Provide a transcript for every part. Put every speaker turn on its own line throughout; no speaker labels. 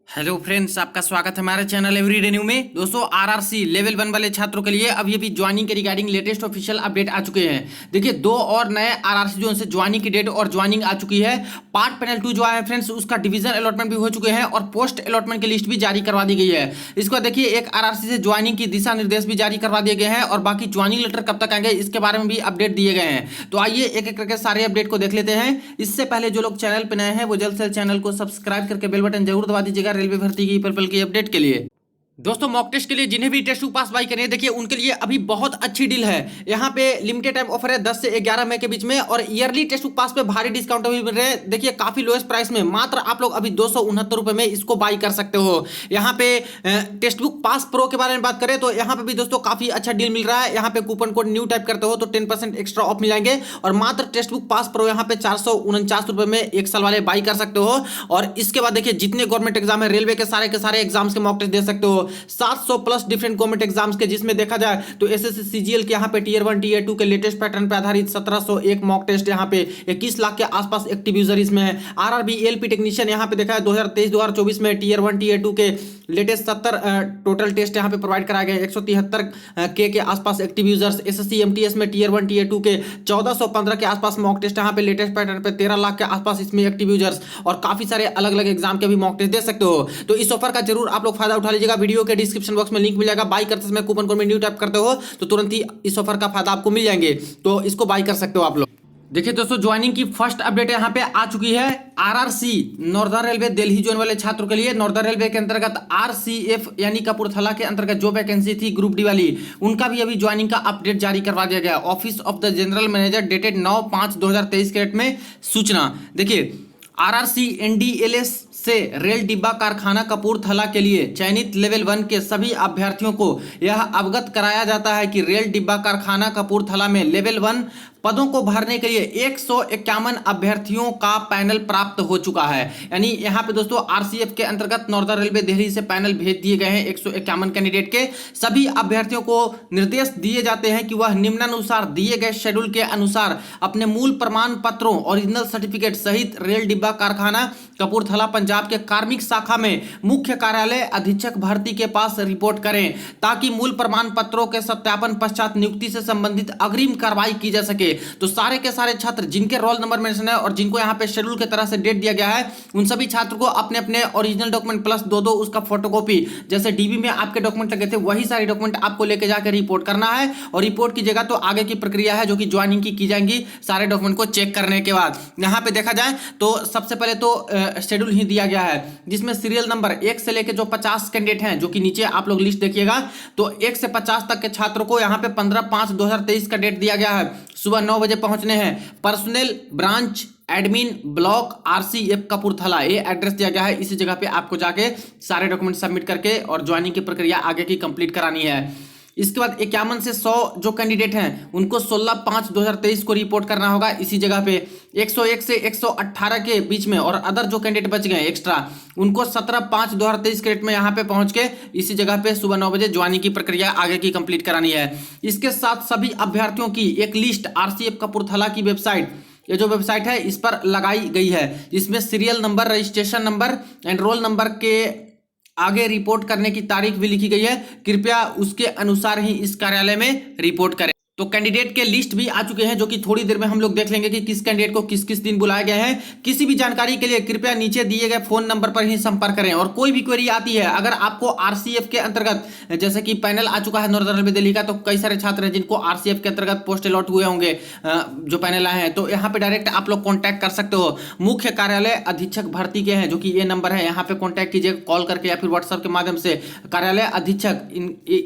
Hello friends, आपका स्वागत है हमारे चैनल एवरीडे न्यू में। दोस्तों, आरआरसी लेवल 1 वाले छात्रों के लिए अभी अभी ज्वाइनिंग के रिगार्डिंग लेटेस्ट ऑफिशियल अपडेट आ चुके हैं। देखिए, दो और नए आरआरसी जो से ज्वाइनिंग की डेट और ज्वाइनिंग आ चुकी है। पार्ट पैनल 2 जो आया है फ्रेंड्स, उसका डिवीजन अलॉटमेंट भी हो चुके हैं और पोस्ट अलॉटमेंट की लिस्ट भी जारी करवा दी गई है। इसके बाद देखिए, एक आरआरसी से ज्वाइनिंग की दिशा निर्देश भी जारी करवा दिए गए हैं और बाकी ज्वाइनिंग लेटर कब तक आएंगे इसके बारे में भी अपडेट दिए गए हैं। तो आइए एक एक करके सारे अपडेट को देख लेते हैं। इससे पहले जो लोग चैनल पर नए हैं वो जल्द से जल्द चैनल को सब्सक्राइब करके बेल बटन जरूर दबा दीजिएगा रेलवे भर्ती की पल की अपडेट के लिए। दोस्तों, मॉक टेस्ट के लिए जिन्हें भी टेस्ट पास बाई करनी है, देखिए उनके लिए अभी बहुत अच्छी डील है। यहाँ पे लिमिटेड टाइम ऑफर है 10 से 11 मई के बीच में और ईयरली टेस्ट पास पे भारी डिस्काउंट भी मिल रहे हैं। देखिए, काफी लोएस्ट प्राइस में मात्र आप लोग अभी 269 रुपए में इसको बाई कर सकते हो। यहाँ पे टेक्स्ट बुक पास प्रो के बारे में बात करें तो यहाँ पे भी दोस्तों काफी अच्छा डील मिल रहा है। यहाँ पे कूपन कोड न्यू टाइप करते हो तो 10% एक्स्ट्रा ऑफ मिल जाएंगे और मात्र टेक्स्ट बुक पास प्रो यहाँ पे 449 रुपए में 1 साल वाले बाई कर सकते हो। और इसके बाद देखिए, जितने गवर्नमेंट एग्जाम है रेलवे के सारे एग्जाम्स के मॉक टेस्ट दे सकते हो। 700 प्लस डिफरेंट गवर्नमेंट एग्जाम्स के, जिसमें देखा जाए तो एसएससी सीजीएल के यहाँ पे टीयर 1 टीयर 2 के लेटेस्ट पैटर्न पे आधारित 1701 मॉक टेस्ट यहाँ पे 21 लाख के आसपास एक्टिव यूजर इसमें है। आरआरबी एलपी टेक्नीशियन यहाँ पे देखा है 2023-2024 में टीयर 1 टीयर 2 के लेटेस्ट 70 टोटल टेस्ट यहाँ पे प्रोवाइड कराए गए। 173 के आसपास एक्टिव यूजर्स। एसएससी एमटीएस में टीयर 1 टीयर 2 के 1415 के आसपास मॉक टेस्ट यहाँ पे लेटेस्ट पैटर्न पे 13 लाख के आसपास इसमें एक्टिव यूजर्स और काफी सारे अलग अलग एग्जाम के भी मॉक टेस्ट दे सकते हो। तो इस ऑफर का जरूर आप लोग फायदा उठा लीजिएगा। वीडियो के डिस्क्रिप्शन बॉक्स में लिंक मिल जाएगा। बाई करते समय कूपन कोड में न्यू टाइप करते हो तो तुरंत ही इस ऑफर का फायदा आपको मिल जाएंगे, तो इसको बाई कर सकते हो आप लोग। देखिए दोस्तों, ज्वाइनिंग की फर्स्ट अपडेट यहाँ पे आ चुकी है। RRC northern railway Delhi zone वाले छात्रों के लिए नॉर्दर्न रेलवे के अंतर्गत आरसीएफ यानी कपूरथला के अंतर्गत जो वैकेंसी थी ग्रुप डी वाली, उनका भी अभी ज्वाइनिंग का अपडेट जारी करवा दिया गया। Office of the general manager dated 9/5/2023 के डेट में सूचना। देखिए, आरआरसी एनडीएलएस से रेल डिब्बा कारखाना कपूरथला के लिए चयनित लेवल 1 के सभी अभ्यर्थियों को यह अवगत कराया जाता है कि रेल डिब्बा कारखाना कपूरथला में लेवल 1 पदों को भरने के लिए 151 अभ्यर्थियों का पैनल प्राप्त हो चुका है। यानी यहाँ पे दोस्तों आरसीएफ के अंतर्गत नॉर्दर्न रेलवे दिल्ली से पैनल भेज दिए गए हैं 151 कैंडिडेट के। सभी अभ्यर्थियों को निर्देश दिए जाते हैं कि वह निम्नानुसार दिए गए शेड्यूल के अनुसार अपने मूल प्रमाण पत्रों ओरिजिनल सर्टिफिकेट सहित रेल डिब्बा कारखाना कपूरथला पंजाब के कार्मिक शाखा में मुख्य कार्यालय अधीक्षक भर्ती के पास रिपोर्ट करें, ताकि मूल प्रमाण पत्रों के सत्यापन पश्चात नियुक्ति से संबंधित अग्रिम कार्रवाई की जा सके। तो सारे के सारे छात्र जिनके रोल नंबर मेंशन है और जिनको यहाँ पे शेड्यूल की तरह से डेट दिया गया है, उन सभी छात्र को अपने अपने ओरिजिनल डॉक्यूमेंट प्लस दो उसका फोटोकॉपी, जैसे डीबी में आपके डॉक्यूमेंट लगे थे वही सारे डॉक्यूमेंट आपको लेके जाकर रिपोर्ट करना है। और रिपोर्ट कीजिएगा तो आगे की प्रक्रिया है जो कि ज्वाइनिंग की जाएंगी सारे डॉक्यूमेंट को चेक करने के बाद। यहाँ पे देखा जाए तो सबसे पहले तो शेड्यूल ही दिया गया है जिसमें सीरियल नंबर 1 से लेकर जो 50 कैंडिडेट हैं, जो कि नीचे आप लोग लिस्ट देखिएगा, तो 1 से 50 तक के छात्रों को यहाँ पे 15/5/2023 का डेट दिया गया है। सुबह 9 बजे पहुंचने हैं। Personal branch admin block RCF Kapurthala, ये एड्रेस दिया गया है। इसी जगह पे आपको जाके सारे डॉक्यूमेंट सबमिट करके और ज्वाइनिंग की प्रक्रिया आगे की कंप्लीट करानी है। इसके बाद 51 से 100 जो कैंडिडेट हैं उनको 16/5/2023 को रिपोर्ट करना होगा इसी जगह पे। 101 से 118 के बीच में और अदर जो कैंडिडेट बच गए एक्स्ट्रा, उनको 17/5/2023 के डेट में यहाँ पे पहुंच के इसी जगह पे सुबह 9 बजे ज्वाइनिंग की प्रक्रिया आगे की कंप्लीट करानी है। इसके साथ सभी अभ्यर्थियों की एक लिस्ट आरसीएफ कपूरथला की वेबसाइट, ये जो वेबसाइट है इस पर लगाई गई है, जिसमें serial number, registration number and roll number के आगे रिपोर्ट करने की तारीख भी लिखी गई है। कृपया उसके अनुसार ही इस कार्यालय में रिपोर्ट करें। तो कैंडिडेट के लिस्ट भी आ चुके हैं जो कि थोड़ी देर में हम लोग देख लेंगे कि किस कैंडिडेट को किस किस दिन बुलाया गया है। किसी भी जानकारी के लिए कृपया नीचे दिए गए फोन नंबर पर ही संपर्क करें। और कोई भी क्वेरी आती है, अगर आपको आरसीएफ के अंतर्गत जैसे कि पैनल आ चुका है नॉर्दर्न रेलवे दिल्ली का, तो कई सारे छात्र हैं जिनको आरसीएफ के अंतर्गत पोस्ट अलॉट हुए होंगे, जो पैनल आए हैं, तो यहाँ पे डायरेक्ट आप लोग कॉन्टैक्ट कर सकते हो। मुख्य कार्यालय अधीक्षक भर्ती के हैं जो कि ये नंबर है, यहाँ पे कॉन्टैक्ट कीजिए कॉल करके या फिर व्हाट्सएप के माध्यम से। कार्यालय अधीक्षक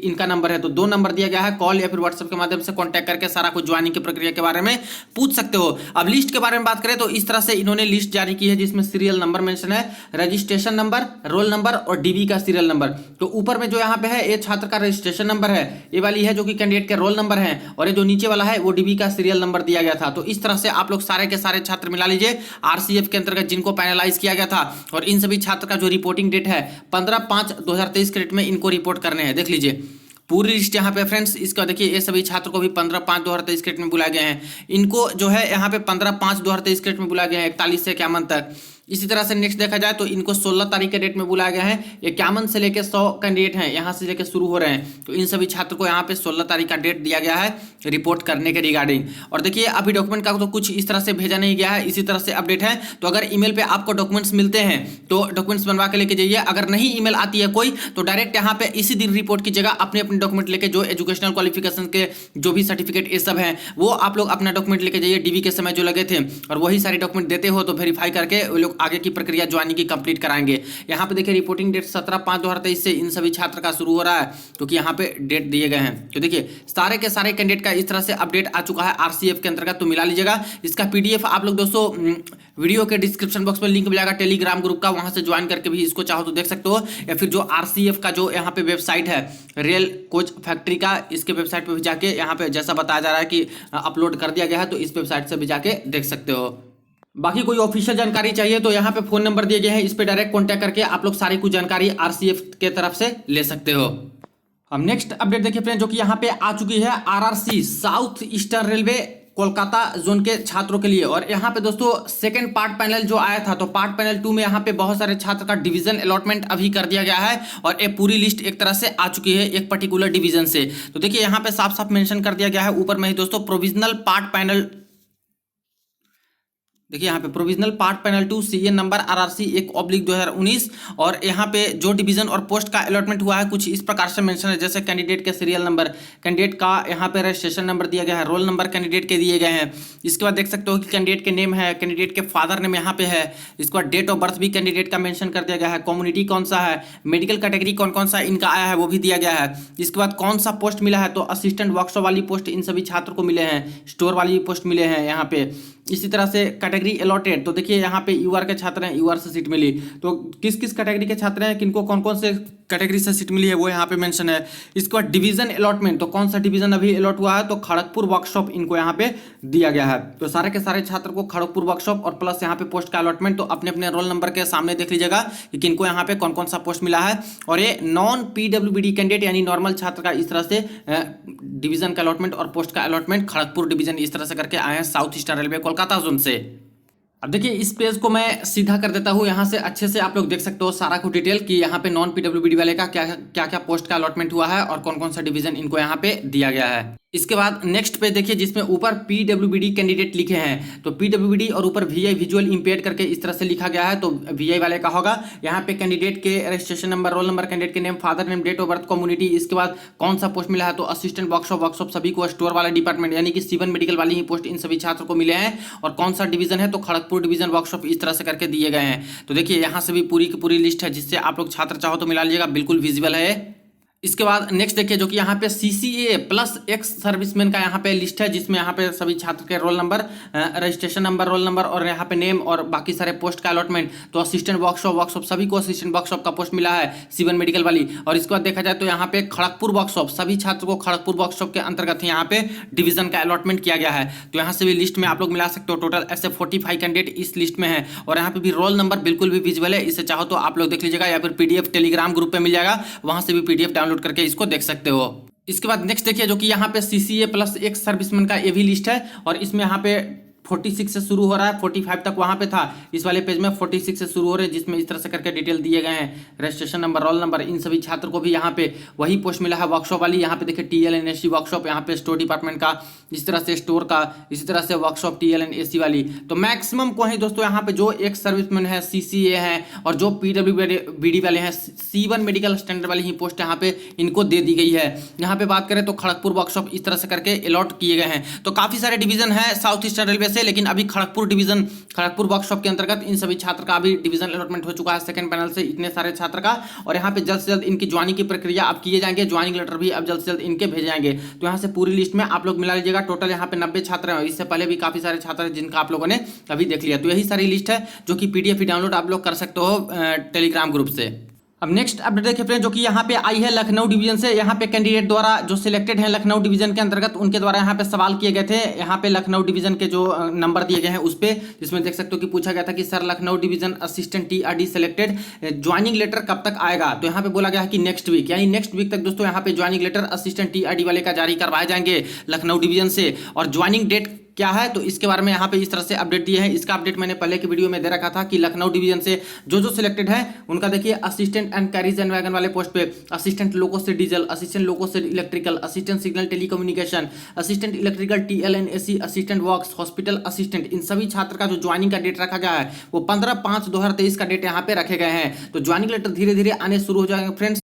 इनका नंबर है, तो 2 नंबर दिया गया है, कॉल या फिर व्हाट्सएप के माध्यम से कॉन्टैक्ट करके सारा ज्वाइनिंग की प्रक्रिया के बारे में पूछ सकते हो। अब लिस्ट के बारे में बात करें तो इस तरह से इन्होंने लिस्ट जारी की है जिसमें सीरियल नंबर मेंशन है, रजिस्ट्रेशन नंबर, रोल नंबर और डीबी का सीरियल नंबर। तो ऊपर में जो यहाँ पे है ये छात्र का रजिस्ट्रेशन नंबर है, ये वाली है जो कि कैंडिडेट के रोल नंबर है, और ये जो नीचे वाला है वो डीबी का सीरियल नंबर दिया गया था। तो इस तरह से आप लोग सारे के सारे छात्र मिला लीजिए आरसीएफ के अंतर्गत जिनको पैनलाइज किया गया था। और इन सभी छात्र का जो रिपोर्टिंग डेट है 15/5/2023 के डेट में इनको रिपोर्ट करने हैं। देख लीजिए पूरी लिस्ट यहाँ पे फ्रेंड्स। इसका देखिए ये सभी छात्र को भी 15/5/2023 के डेट में बुलाए गए हैं। इनको जो है यहाँ पे 15/5/2023 के डेट में बुलाया गया है 41 से 51 तक। इसी तरह से नेक्स्ट देखा जाए तो इनको 16 तारीख के डेट में बुलाया गया है। 51 से लेकर 100 कैंडिडेट हैं यहाँ से लेकर शुरू हो रहे हैं, तो इन सभी छात्र को यहाँ पे 16 तारीख का डेट दिया गया है रिपोर्ट करने के रिगार्डिंग। और देखिए अभी डॉक्यूमेंट का तो कुछ इस तरह से भेजा नहीं गया है, इसी तरह से अपडेट है। तो अगर ईमेल पे आपको डॉक्यूमेंट्स मिलते हैं तो डॉक्यूमेंट्स बनवा के लेके जाइए। अगर नहीं ईमेल आती है कोई तो डायरेक्ट यहाँ पे इसी दिन रिपोर्ट की जगह अपने अपने डॉक्यूमेंट लेके, जो एजुकेशनल क्वालिफिकेशन के जो भी सर्टिफिकेट ये सब है वो आप लोग अपना डॉक्यूमेंट लेके जाइए डीवी के समय जो लगे थे, और वही सारे डॉक्यूमेंट देते हो तो वेरीफाई करके वो लोग आगे की प्रक्रिया ज्वाइनिंग की कंप्लीट कराएंगे। यहाँ पे देखिए रिपोर्टिंग डेट 17/5/2023 से इन सभी छात्र का शुरू हो रहा है, क्योंकि यहाँ पे डेट दिए गए हैं। तो देखिए सारे के सारे कैंडिडेट का इस तरह से अपडेट आ चुका है आरसीएफ के अंतर्गत, तो मिला लीजिएगा। इसका पीडीएफ आप लोग दोस्तों वीडियो के डिस्क्रिप्शन बॉक्स में लिंक मिलेगा टेलीग्राम ग्रुप का, वहां से ज्वाइन करके भी इसको चाहो तो देख सकते हो, या फिर जो आरसीएफ का जो यहाँ पे वेबसाइट है रियल कोच फैक्ट्री का, इसके वेबसाइट पे भी जाके यहाँ पे जैसा बताया जा रहा है कि अपलोड कर दिया गया है, तो इस वेबसाइट से भी जाके देख सकते हो। बाकी कोई ऑफिशियल जानकारी चाहिए तो यहाँ पे फोन नंबर दिए गए हैं, इस पे डायरेक्ट कॉन्टैक्ट करके आप लोग सारी कुछ जानकारी आरसीएफ के तरफ से ले सकते हो। हम नेक्स्ट अपडेट देखिए फ्रेंड, जो कि यहाँ पे आ चुकी है RRC south eastern railway Kolkata zone के छात्रों के लिए। और यहाँ पे दोस्तों सेकंड पार्ट पैनल जो आया था, तो पार्ट पैनल 2 में यहाँ पे बहुत सारे छात्र का डिवीजन अलॉटमेंट अभी कर दिया गया है, और ये पूरी लिस्ट एक तरह से आ चुकी है एक पर्टिकुलर डिवीजन से। तो देखिए यहाँ पे साफ साफ मेंशन कर दिया गया है ऊपर में ही दोस्तों, प्रोविजनल पार्ट पैनल, देखिए यहाँ पे provisional part panel 2 CN number RRC 1/2019, और यहाँ पे जो डिवीजन और पोस्ट का अलॉटमेंट हुआ है कुछ इस प्रकार से मेंशन है, जैसे कैंडिडेट के सीरियल नंबर, कैंडिडेट का यहाँ पे रजिस्ट्रेशन नंबर दिया गया है, रोल नंबर कैंडिडेट के दिए गए हैं। इसके बाद देख सकते हो कि कैंडिडेट के नेम है, कैंडिडेट के फादर नेम यहाँ पे है, इसके बाद डेट ऑफ बर्थ भी कैंडिडेट का मेंशन कर दिया गया है, कम्युनिटी कौन सा है, मेडिकल कैटेगरी कौन कौन सा इनका आया है वो भी दिया गया है। इसके बाद कौन सा पोस्ट मिला है, तो असिस्टेंट वर्कशॉप वाली पोस्ट इन सभी छात्र को मिले हैं, स्टोर वाली पोस्ट मिले हैं यहाँ पे। इसी तरह से कैटेगरी अलॉटेड, तो देखिए यहाँ पे यूआर के छात्र हैं, यूआर से सीट मिली, तो किस किस कैटेगरी के छात्र हैं, किनको कौन कौन से कैटेगरी से सीट मिली है वो यहाँ पे मेंशन है। इसके बाद डिवीजन अलॉटमेंट, तो कौन सा डिवीजन अभी अलॉट हुआ है, तो खड़गपुर वर्कशॉप इनको यहाँ पे दिया गया है। तो सारे के सारे छात्र को खड़गपुर वर्कशॉप और प्लस यहाँ पे पोस्ट का अलॉटमेंट, तो अपने अपने रोल नंबर के सामने देख लीजिएगा कि किनको यहाँ पे कौन कौन सा पोस्ट मिला है। और ये नॉन पीडब्ल्यूबीडी कैंडिडेट यानी नॉर्मल छात्र का इस तरह से डिवीजन का अलॉटमेंट और पोस्ट का अलॉटमेंट खड़गपुर डिवीजन इस तरह से करके आए हैं south eastern railway Kolkata zone से। अब देखिए इस पेज को मैं सीधा कर देता हूँ, यहाँ से अच्छे से आप लोग देख सकते हो सारा कुछ डिटेल कि यहाँ पे नॉन पीडब्ल्यूबीडी वाले का क्या क्या पोस्ट का अलॉटमेंट हुआ है और कौन कौन सा डिवीजन इनको यहाँ पे दिया गया है। इसके बाद नेक्स्ट पेज देखिए जिसमें ऊपर पीडब्ल्यूबीडी कैंडिडेट लिखे हैं, तो पीडब्ल्यूबीडी और ऊपर वीआई विजुअल इंपेयर्ड करके इस तरह से लिखा गया है, तो वीआई वाले का होगा। यहाँ पे कैंडिडेट के registration number, roll number, candidate के name, father name, date of birth, community, इसके बाद कौन सा पोस्ट मिला है, तो असिस्टेंट वर्कशॉप सभी को, स्टोर वाला डिपार्टमेंट यानी कि सीवन मेडिकल वाली ही पोस्ट इन सभी छात्रों को मिले हैं, और कौन सा डिवीजन है, तो खड़गपुर डिवीजन वर्कशॉप इस तरह से करके दिए गए हैं। तो देखिए यहाँ से भी पूरी की पूरी लिस्ट है, जिससे आप लोग छात्र चाहो तो मिला लीजिएगा, बिल्कुल विजिबल है। इसके बाद नेक्स्ट देखिए जो कि यहाँ पे सीसीए प्लस एक्स सर्विसमैन का यहाँ पे लिस्ट है, जिसमें यहाँ पे सभी छात्र के roll number, registration number, roll number और यहाँ पे नेम और बाकी सारे पोस्ट का अलॉटमेंट। तो असिस्टेंट वर्कशॉप सभी को असिस्टेंट वर्कशॉप का पोस्ट मिला है, सीवन मेडिकल वाली। और इसके बाद देखा जाए तो यहाँ पे खड़गपुर वर्कशॉप, सभी छात्र को खड़गपुर वर्कशॉप के अंतर्गत यहाँ पे डिवीजन का अलॉटमेंट किया गया है। तो यहाँ से भी लिस्ट में आप लोग मिला सकते हो, टोटल ऐसे 45 कैंडिडेट इस लिस्ट में है, और यहाँ पे भी रोल नंबर बिल्कुल भी विजिबल है। इसे चाहो तो आप लोग देख लीजिएगा, या फिर पीडीएफ टेलीग्राम ग्रुप पे मिल जाएगा, वहां से भी पीडीएफ डाउनलोड करके इसको देख सकते हो। इसके बाद नेक्स्ट देखिए जो कि यहाँ पे सीसीए प्लस एक सर्विसमैन का ये भी लिस्ट है, और इसमें यहाँ पे 46 से शुरू हो रहा है, 45 तक वहां पे था, इस वाले पेज में 46 से शुरू हो रहे हैं, जिसमें इस तरह से करके डिटेल दिए गए हैं, रजिस्ट्रेशन नंबर, रोल नंबर। इन सभी छात्र को भी यहाँ पे वही पोस्ट मिला है वर्कशॉप वाली। यहाँ पे देखिए TLNAC वर्कशॉप, यहाँ पे स्टोर डिपार्टमेंट का, इस तरह से स्टोर का, इसी तरह से वर्कशॉप TLNAC वाली। तो मैक्सिमम को ही दोस्तों यहाँ पे जो एक सर्विसमैन है, CCA है, और जो PWBD वाले हैं, C1 मेडिकल स्टैंडर्ड वाली ही पोस्ट यहाँ पे इनको दे दी गई है। यहाँ पे बात करें तो खड़गपुर वर्कशॉप इस तरह से करके अलॉट किए गए हैं। तो काफी सारे डिवीजन है साउथ ईस्टर्न रेलवे से, लेकिन अभी खड़गपुर डिवीजन, खड़गपुर वर्कशॉप के अंतर्गत इन सभी छात्र का अभी डिवीजन अलॉटमेंट हो चुका है सेकंड पैनल से, इतने सारे छात्र का। और यहाँ पे जल्द से जल्द इनकी ज्वाइनिंग की प्रक्रिया अब किए जाएंगे, ज्वाइनिंग लेटर भी अब जल्द से जल्द इनके भेजे जाएंगे। तो यहाँ से पूरी लिस्ट में आप लोग मिला लीजिएगा। टोटल यहाँ पे 90 छात्र हैं, इससे पहले भी काफी सारे छात्र हैं जिनका आप लोगों ने अभी देख लिया। तो यही सारी लिस्ट है जो कि पीडीएफ डाउनलोड आप लोग कर सकते हो टेलीग्राम ग्रुप से। अब नेक्स्ट अपडेट देखिए फ्रेंड, जो कि यहाँ पे आई है लखनऊ डिवीजन से। यहाँ पे कैंडिडेट द्वारा जो सिलेक्टेड हैं लखनऊ डिवीजन के अंतर्गत, उनके द्वारा यहाँ पे सवाल किए गए थे। यहाँ पे लखनऊ डिवीजन के जो नंबर दिए गए हैं उस पे, जिसमें देख सकते हो कि पूछा गया था कि sir Lucknow division assistant TRD selected, joining letter कब तक आएगा। तो यहाँ पे बोला गया है कि नेक्स्ट वीक, यानी नेक्स्ट वीक तक दोस्तों यहाँ पे ज्वाइनिंग लेटर असिस्टेंट TRD वाले का जारी करवाए जाएंगे लखनऊ डिवीजन से। और ज्वाइनिंग डेट क्या है, तो इसके बारे में यहाँ पे इस तरह से अपडेट दिए हैं। इसका अपडेट मैंने पहले की वीडियो में दे रखा था कि लखनऊ डिवीजन से जो सिलेक्टेड है उनका देखिए assistant and carriage and wagon वाले पोस्ट पे असिस्टेंट लोको से डीजल, असिस्टेंट लोको से electrical, assistant signal telecommunication, assistant electrical TLNAC, assistant works, hospital assistant, इन सभी छात्र का जो ज्वाइनिंग का डेट रखा गया है वो 15/5/2023 का डेट यहाँ पे रखे गए हैं। तो ज्वाइनिंग लेटर धीरे धीरे आने शुरू हो जाएंगे फ्रेंड्स।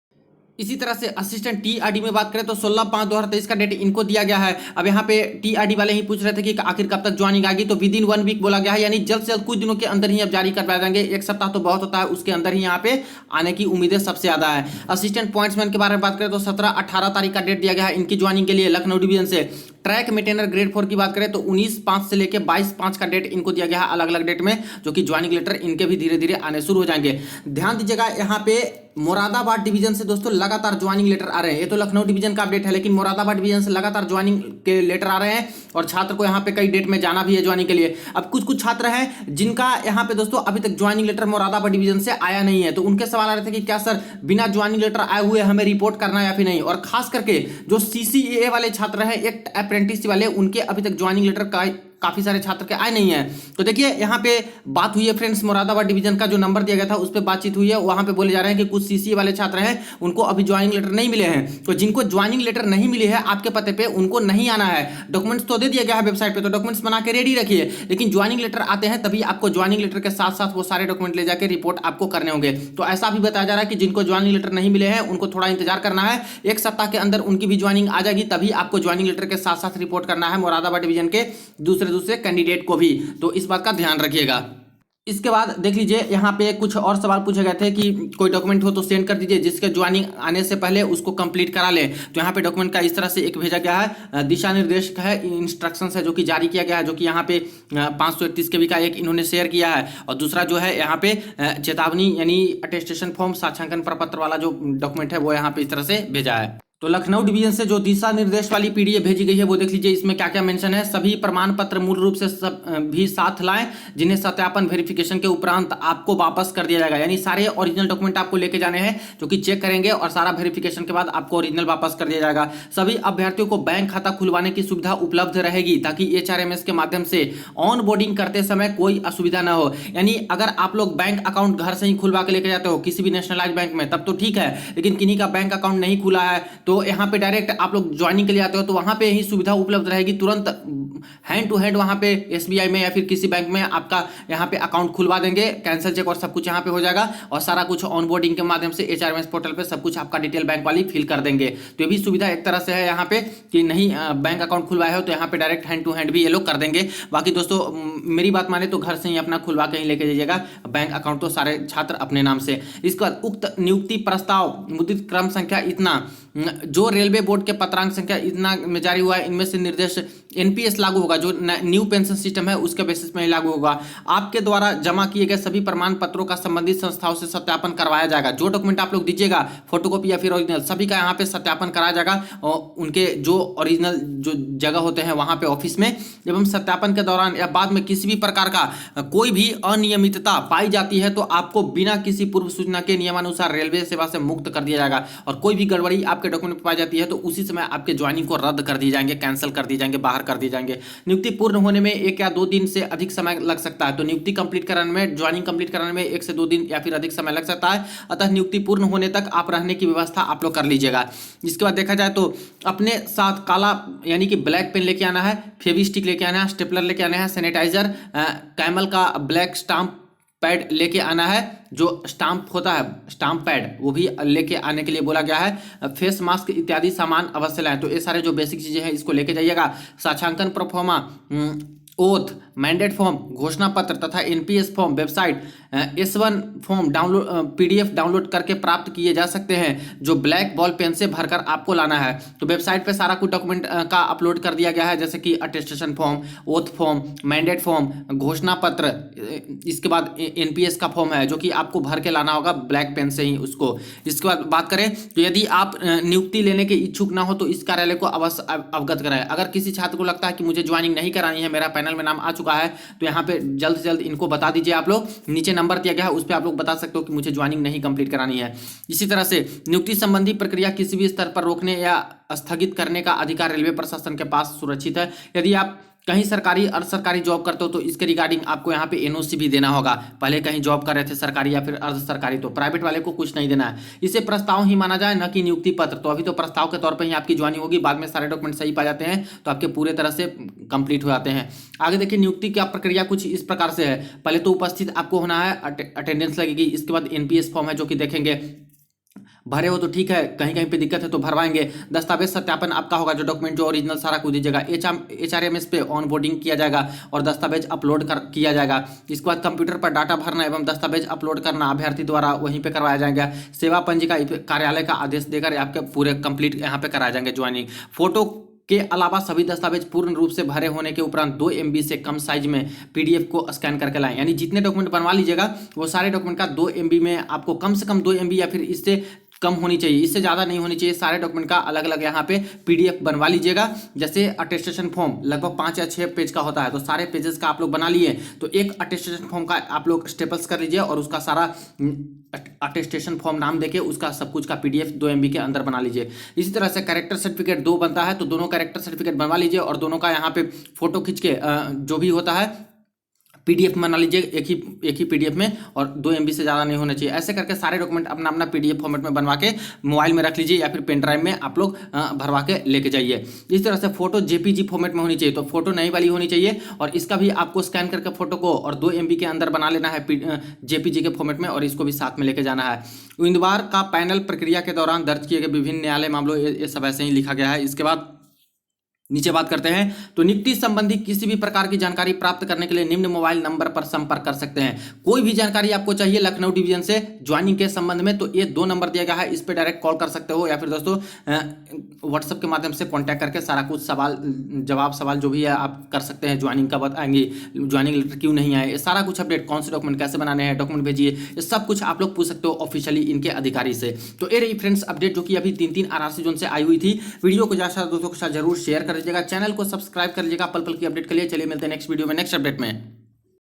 इसी तरह से असिस्टेंट TRD में बात करें तो 16/5/2023 का डेट इनको दिया गया है। अब यहाँ पे TRD वाले ही पूछ रहे थे कि आखिर कब तक ज्वाइनिंग आएगी, तो विद इन 1 वीक बोला गया है, यानी जल्द से जल्द कुछ दिनों के अंदर ही अब जारी करवाए जाएंगे। एक सप्ताह तो बहुत होता है, उसके अंदर ही यहाँ पे आने की उम्मीदें सबसे ज्यादा है। असिस्टेंट पॉइंट्समैन के बारे में बात करें तो 17-18 तारीख का डेट दिया गया है इनकी ज्वाइनिंग के लिए लखनऊ डिवीजन से। ट्रैक मेंटेनर ग्रेड 4 की बात करें तो 19/5 से लेकर 22/5 का डेट इनको दिया गया है अलग अलग डेट में, जो कि ज्वाइनिंग लेटर इनके भी धीरे धीरे आने शुरू हो जाएंगे। ध्यान दीजिएगा यहाँ पे मुरादाबाद डिवीजन से दोस्तों लगातार ज्वाइनिंग लेटर आ रहे हैं। ये तो लखनऊ डिवीजन का अपडेट है, लेकिन मुरादाबाद डिवीजन से लगातार ज्वाइनिंग के लेटर आ रहे हैं और छात्र को यहाँ पे कई डेट में जाना भी है ज्वाइनिंग के लिए। अब कुछ कुछ छात्र हैं जिनका यहाँ पे दोस्तों अभी तक ज्वाइनिंग लेटर मुरादाबाद डिवीजन से आया नहीं है, तो उनके सवाल आ रहे थे कि क्या सर बिना ज्वाइनिंग लेटर आए हुए हमें रिपोर्ट करना है या फिर नहीं। और खास करके जो CCAA वाले छात्र हैं, एक अप्रेंटिस वाले, उनके अभी तक ज्वाइनिंग लेटर का काफी सारे छात्र के आए नहीं है। तो देखिए यहाँ पे बात हुई है फ्रेंड्स, मुरादाबाद डिवीजन का जो नंबर दिया गया था उस पर बातचीत हुई है। वहां पे बोले जा रहे हैं कि कुछ CCA वाले छात्र हैं उनको अभी ज्वाइनिंग लेटर नहीं मिले हैं। तो जिनको ज्वाइनिंग लेटर नहीं मिले हैं आपके पते पे, उनको नहीं आना है। डॉक्यूमेंट्स तो दे दिया गया है वेबसाइट पे, तो डॉक्यूमेंट्स बना के रेडी रखिए, लेकिन ज्वाइनिंग लेटर आते हैं तभी आपको ज्वाइनिंग लेटर के साथ साथ वो सारे डॉक्यूमेंट ले जाकर रिपोर्ट आपको करने होंगे। तो ऐसा भी बताया जा रहा है कि जिनको ज्वाइनिंग लेटर नहीं मिले हैं उनको थोड़ा इंतजार करना है, एक सप्ताह के अंदर उनकी भी ज्वाइनिंग आ जाएगी, तभी आपको ज्वाइनिंग लेटर के साथ साथ रिपोर्ट करना है मुरादाबाद डिवीजन के दूसरे कैंडिडेट को भी। तो इस बात का ध्यान रखिएगा। इसके बाद देख लीजिए यहाँ पे कुछ और सवाल पूछे गए थे कि कोई डॉक्यूमेंट हो तो सेंड कर दीजिए जिसके ज्वाइनिंग आने से पहले उसको कंप्लीट करा ले। तो यहाँ पे डॉक्यूमेंट का इस तरह से एक भेजा गया है, दिशा निर्देश है, इंस्ट्रक्शंस है जो कि जारी किया गया है, जो कि यहाँ पे 531 KB का एक इन्होंने शेयर किया है। और दूसरा जो है यहाँ पे चेतावनी यानी अटेस्टेशन फॉर्म, साक्षांकन प्रपत्र वाला जो डॉक्यूमेंट है वो यहाँ पे इस तरह से भेजा है। तो लखनऊ डिवीजन से जो दिशा निर्देश वाली PDF भेजी गई है वो देख लीजिए, इसमें क्या क्या मेंशन है। सभी प्रमाण पत्र मूल रूप से सब भी साथ लाएं जिन्हें सत्यापन वेरिफिकेशन के उपरांत आपको वापस कर दिया जाएगा, यानी सारे ओरिजिनल डॉक्यूमेंट आपको लेके जाने हैं जो कि चेक करेंगे और सारा वेरिफिकेशन के बाद आपको ओरिजिनल वापस कर दिया जाएगा। सभी अभ्यर्थियों को बैंक खाता खुलवाने की सुविधा उपलब्ध रहेगी ताकि HRMS के माध्यम से ऑन बोर्डिंग करते समय कोई असुविधा न हो। यानी अगर आप लोग बैंक अकाउंट घर से ही खुलवा के लेके जाते हो किसी भी नेशनलाइज बैंक में तब तो ठीक है, लेकिन किन्हीं का बैंक अकाउंट नहीं खुला है तो यहाँ पे डायरेक्ट आप लोग ज्वाइनिंग के लिए आते हो तो वहां पे ही सुविधा उपलब्ध रहेगी, तुरंत हैंड टू हैंड वहां पे SBI में या फिर किसी बैंक में आपका यहाँ पे अकाउंट खुलवा देंगे, कैंसिल चेक और सब कुछ यहाँ पे हो जाएगा और सारा कुछ ऑनबोर्डिंग के माध्यम से HRMS पोर्टल पे सब कुछ आपका डिटेल बैंक वाली फिल कर देंगे। तो ये भी सुविधा एक तरह से है यहाँ पे कि नहीं बैंक अकाउंट खुलवाए हो तो यहाँ पे डायरेक्ट हैंड टू हैंड भी ये लोग कर देंगे। बाकी दोस्तों मेरी बात माने तो घर से ही अपना खुलवा के ही लेके जाइएगा बैंक अकाउंट, तो सारे छात्र अपने नाम से। इसके बाद उक्त नियुक्ति प्रस्ताव मुद्रित क्रम संख्या इतना जो रेलवे बोर्ड के पत्रांक संख्या इतना में जारी हुआ है, इनमें से निर्देश NPS लागू होगा, जो न्यू पेंशन सिस्टम है उसके बेसिस में ही लागू होगा। आपके द्वारा जमा किए गए सभी प्रमाण पत्रों का संबंधित संस्थाओं से सत्यापन करवाया जाएगा। जो डॉक्यूमेंट आप लोग दीजिएगा फोटोकॉपी या फिर ओरिजिनल, सभी का यहाँ पे सत्यापन कराया जाएगा और उनके जो ओरिजिनल जो जगह होते हैं वहाँ पे ऑफिस में, एवं सत्यापन के दौरान या बाद में किसी भी प्रकार का कोई भी अनियमितता पाई जाती है तो आपको बिना किसी पूर्व सूचना के नियमानुसार रेलवे सेवा से मुक्त कर दिया जाएगा। और कोई भी गड़बड़ी आपके डॉक्यूमेंट पाई जाती है तो उसी समय आपके ज्वाइनिंग को रद्द कर दिए जाएंगे, कैंसिल कर दिए जाएंगे, बाहर कर दिए जाएंगे। नियुक्ति पूर्ण होने में 1 या 2 दिन से अधिक समय लग सकता है, तो नियुक्ति कंप्लीट कराने में, ज्वाइनिंग कंप्लीट कराने में 1 से 2 दिन या फिर अधिक समय लग सकता है। अतः नियुक्ति पूर्ण होने तक आप रहने की व्यवस्था आप लोग कर लीजिएगा। इसके बाद देखा जाए तो अपने साथ काला यानी कि ब्लैक पेन लेके आना है, फेविस्टिक लेके आना है, स्टेपलर लेके आना है, सैनिटाइजर, कैमल का ब्लैक स्टाम्प पैड लेके आना है, जो स्टाम्प होता है स्टाम्प पैड वो भी लेके आने के लिए बोला गया है। फेस मास्क इत्यादि सामान अवश्य लाएं। तो ये सारे जो बेसिक चीजें हैं इसको लेके जाइएगा। साक्षांकन प्रोफोमा, ओथ, मैंडेट फॉर्म, घोषणा पत्र तथा NPS form website S1 form download PDF download करके प्राप्त किए जा सकते हैं, जो ब्लैक बॉल पेन से भरकर आपको लाना है। तो वेबसाइट पे सारा कुछ डॉक्यूमेंट का अपलोड कर दिया गया है, जैसे कि attestation form, oath form, mandate form, घोषणा पत्र, इसके बाद NPS का फॉर्म है जो कि आपको भर के लाना होगा ब्लैक पेन से ही उसको। इसके बाद बात करें तो यदि आप नियुक्ति लेने के इच्छुक ना हो तो इस कार्यालय को अवश्य अवगत कराएं। अगर किसी छात्र को लगता है कि मुझे ज्वाइनिंग नहीं करानी है, मेरा पैनल में नाम आ चुका है, तो यहाँ पे जल्द से जल्द इनको बता दीजिए। आप लोग नीचे नंबर दिया गया है उस पर आप लोग बता सकते हो कि मुझे ज्वाइनिंग नहीं कंप्लीट करानी है। इसी तरह से नियुक्ति संबंधी प्रक्रिया किसी भी स्तर पर रोकने या स्थगित करने का अधिकार रेलवे प्रशासन के पास सुरक्षित है। यदि आप कहीं सरकारी अर्ध सरकारी जॉब करते हो तो इसके रिगार्डिंग आपको यहाँ पे एनओसी भी देना होगा। पहले कहीं जॉब कर रहे थे सरकारी या फिर अर्ध सरकारी, तो प्राइवेट वाले को कुछ नहीं देना है। इसे प्रस्ताव ही माना जाए, न कि नियुक्ति पत्र। तो अभी तो प्रस्ताव के तौर पर ही आपकी ज्वाइनिंग होगी, बाद में सारे डॉक्यूमेंट सही पाए जाते हैं तो आपके पूरे तरह से कंप्लीट हो जाते हैं। आगे देखिए नियुक्ति की प्रक्रिया कुछ इस प्रकार से है। पहले तो उपस्थित आपको होना है, अटेंडेंस लगेगी। इसके बाद एनपीएस फॉर्म है जो कि देखेंगे, भरे हो तो ठीक है, कहीं कहीं पे दिक्कत है तो भरवाएंगे। दस्तावेज सत्यापन आपका होगा, जो डॉक्यूमेंट जो ओरिजिनल सारा को दीजिएगा। HRMS पे ऑन बोर्डिंग किया जाएगा और दस्तावेज अपलोड किया जाएगा। इसके बाद कंप्यूटर पर डाटा भरना एवं दस्तावेज अपलोड करना अभ्यर्थी द्वारा वहीं पे करवाया जाएगा। सेवा पंजिका कार्यालय का आदेश देकर आपके पूरे कंप्लीट यहाँ पे कराए जाएंगे ज्वाइनिंग। फोटो के अलावा सभी दस्तावेज पूर्ण रूप से भरे होने के उपरांत 2 MB से कम साइज में PDF को स्कैन करके लाएं। यानी जितने डॉक्यूमेंट बनवा लीजिएगा वो सारे डॉक्यूमेंट का 2 MB में आपको कम से कम 2 MB या फिर इससे कम होनी चाहिए, इससे ज़्यादा नहीं होनी चाहिए। सारे डॉक्यूमेंट का अलग अलग यहाँ पे PDF बनवा लीजिएगा। जैसे अटेस्टेशन फॉर्म लगभग 5 या 6 पेज का होता है, तो सारे पेजेस का आप लोग बना लिए तो एक अटेस्टेशन फॉर्म का आप लोग स्टेपल्स कर लीजिए और उसका सारा अटेस्टेशन फॉर्म नाम देके उसका सब कुछ का PDF 2 MB के अंदर बना लीजिए। इसी तरह से कैरेक्टर सर्टिफिकेट 2 बनता है, तो दोनों कैरेक्टर सर्टिफिकेट बनवा लीजिए और दोनों का यहाँ पे फोटो खींच के जो भी होता है PDF बना लीजिए एक ही PDF में, और 2 MB से ज़्यादा नहीं होना चाहिए। ऐसे करके सारे डॉक्यूमेंट अपना अपना PDF फॉर्मेट में बनवा के मोबाइल में रख लीजिए या फिर पेन ड्राइव में आप लोग भरवा के लेके जाइए। इस तरह से फोटो JPG फॉर्मेट में होनी चाहिए, तो फोटो नई वाली होनी चाहिए और इसका भी आपको स्कैन करके फोटो को और 2 MB के अंदर बना लेना है JPG के फॉर्मेट में, और इसको भी साथ में लेके जाना है। उम्मीदवार का पैनल प्रक्रिया के दौरान दर्ज किए गए विभिन्न न्यायालय मामलों, ये सब ऐसे ही लिखा गया है। इसके बाद नीचे बात करते हैं तो नियुक्ति संबंधी किसी भी प्रकार की जानकारी प्राप्त करने के लिए निम्न मोबाइल नंबर पर संपर्क कर सकते हैं। कोई भी जानकारी आपको चाहिए लखनऊ डिवीजन से ज्वाइनिंग के संबंध में तो ये 2 नंबर दिया गया है, इस पे डायरेक्ट कॉल कर सकते हो या फिर दोस्तों व्हाट्सएप के माध्यम से कांटेक्ट करके सारा कुछ सवाल जो भी है आप कर सकते हैं। ज्वाइनिंग कब आएंगी, ज्वाइनिंग लेटर क्यों नहीं आए, ये सारा कुछ अपडेट, कौन से डॉक्यूमेंट कैसे बनाने हैं, डॉक्यूमेंट भेजिए, ये सब कुछ आप लोग पूछ सकते हो ऑफिशियली इनके अधिकारी से। तो ये रही फ्रेंड्स अपडेट जो कि अभी 3 RRC जोन से आई हुई थी। वीडियो को ज्यादा दोस्तों के साथ जरूर शेयर कर दीजिएगा, चैनल को सब्सक्राइब कर लीजिएगा पल पल की अपडेट के लिए। चलिए मिलते हैं नेक्स्ट वीडियो में नेक्स्ट अपडेट में।